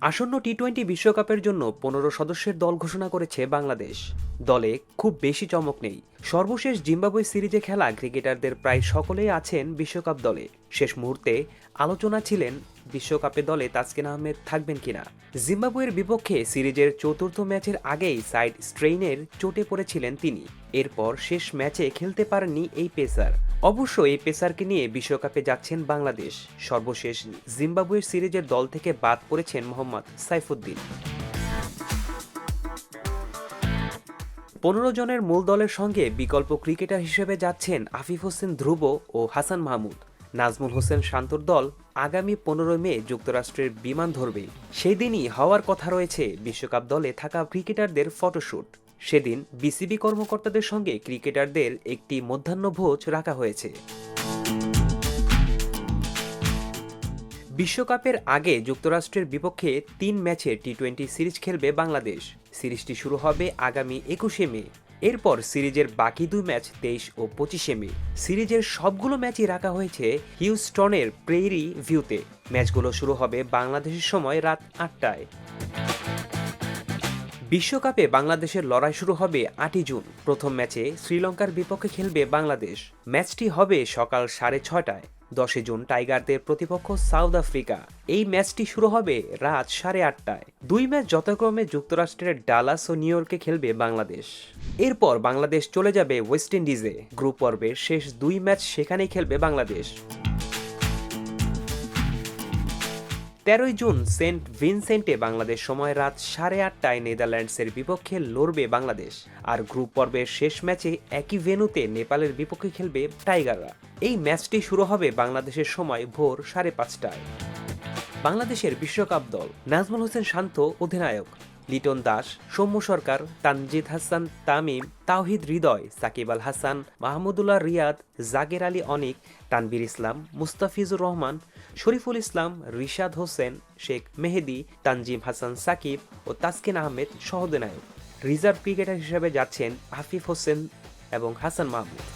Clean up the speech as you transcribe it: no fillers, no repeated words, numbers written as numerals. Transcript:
আসন্ন টি-20 বিশ্বকাপের জন্য ১৫ সদস্যের দল ঘোষণা করেছে বাংলাদেশ। দলে খুব বেশি চমক নেই। সর্বশেষ জিম্বাবুয়ে সিরিজে খেলা ক্রিকেটারদের প্রায় সকলেই আছেন বিশ্বকাপ দলে। শেষ মুহূর্তে আলোচনা ছিলেন বিশ্বকাপে দলে তাসকিন আহমেদ থাকবেন কিনা। জিম্বাবুয়ের বিপক্ষে সিরিজের চতুর্থ ম্যাচের আগেই সাইড স্ট্রেইনের চোটে পড়েছিলেন তিনি। এরপর শেষ ম্যাচে খেলতে পারেননি এই পেসার। অবশ্য এই পেসারকে নিয়ে বিশ্বকাপে যাচ্ছেন বাংলাদেশ। সর্বশেষ জিম্বাবুয়ের সিরিজের দল থেকে বাদ পড়েছেন মোহাম্মদ সাইফুদ্দিন। ১৫ জনের মূল দলের সঙ্গে বিকল্প ক্রিকেটার হিসেবে যাচ্ছেন আফিফ হোসেন ধ্রুব ও হাসান মাহমুদ। নাজমুল হোসেন শান্তর দল আগামী ১৫ মে যুক্তরাষ্ট্রের বিমান ধরবে। সেই দিনই হওয়ার কথা রয়েছে বিশ্বকাপ দলে থাকা ক্রিকেটারদের ফটোশুট। সেদিন বিসিবি কর্মকর্তাদের সঙ্গে ক্রিকেটারদের একটি মধ্যাহ্নভোজ রাখা হয়েছে। বিশ্বকাপের আগে যুক্তরাষ্ট্রের বিপক্ষে ৩ ম্যাচের টি-20 সিরিজ খেলবে বাংলাদেশ। সিরিজটি শুরু হবে আগামী ২১শে মে। এরপর সিরিজের বাকি ২ ম্যাচ ২৩ ও ২৫শে মে। সিরিজের সবগুলো ম্যাচই রাখা হয়েছে হিউস্টনের প্রেইরি ভিউতে। ম্যাচগুলো শুরু হবে বাংলাদেশের সময় রাত ৮টায়। বিশ্বকাপে বাংলাদেশের লড়াই শুরু হবে ৮ই জুন। প্রথম ম্যাচে শ্রীলঙ্কার বিপক্ষে খেলবে বাংলাদেশ। ম্যাচটি হবে সকাল 6:30টায়। ১০ জুন টাইগারদের প্রতিপক্ষ সাউথ আফ্রিকা। এই ম্যাচটি শুরু হবে রাত 8:30টায়। ২ ম্যাচ যথাক্রমে যুক্তরাষ্ট্রের ডালাস ও নিউ ইয়র্কে খেলবে বাংলাদেশ। এরপর বাংলাদেশ চলে যাবে ওয়েস্ট ইন্ডিজে। গ্রুপ পর্বের শেষ ২ ম্যাচ সেখানেই খেলবে বাংলাদেশ। ১৩ই জুন সেন্ট ভিনসেন্টে বাংলাদেশ সময় রাত 8:30টায় নেদারল্যান্ডসের বিপক্ষে লড়বে বাংলাদেশ। আর গ্রুপ পর্বের শেষ ম্যাচে একই ভেন্যুতে নেপালের বিপক্ষে খেলবে টাইগাররা। এই ম্যাচটি শুরু হবে বাংলাদেশের সময় ভোর 5:30টায়। বাংলাদেশের বিশ্বকাপ দল: নাজমুল হোসেন শান্ত অধিনায়ক, লিটন দাস, সৌম্য সরকার, তানজিদ হাসান তামিম, তাওহিদ হৃদয়, সাকিব আল হাসান, মাহমুদুল্লাহ রিয়াদ, জাকের আলী অনিক, তানভীর ইসলাম, মুস্তাফিজুর রহমান, শরীফুল ইসলাম, রিশাদ হোসেন, শেখ মেহেদী, তানজিম হাসান সাকিব ও তাসকিন আহমেদ সহ অধিনায়ক। রিজার্ভ ক্রিকেটার হিসেবে যাচ্ছেন আফিফ হোসেন এবং হাসান মাহমুদ।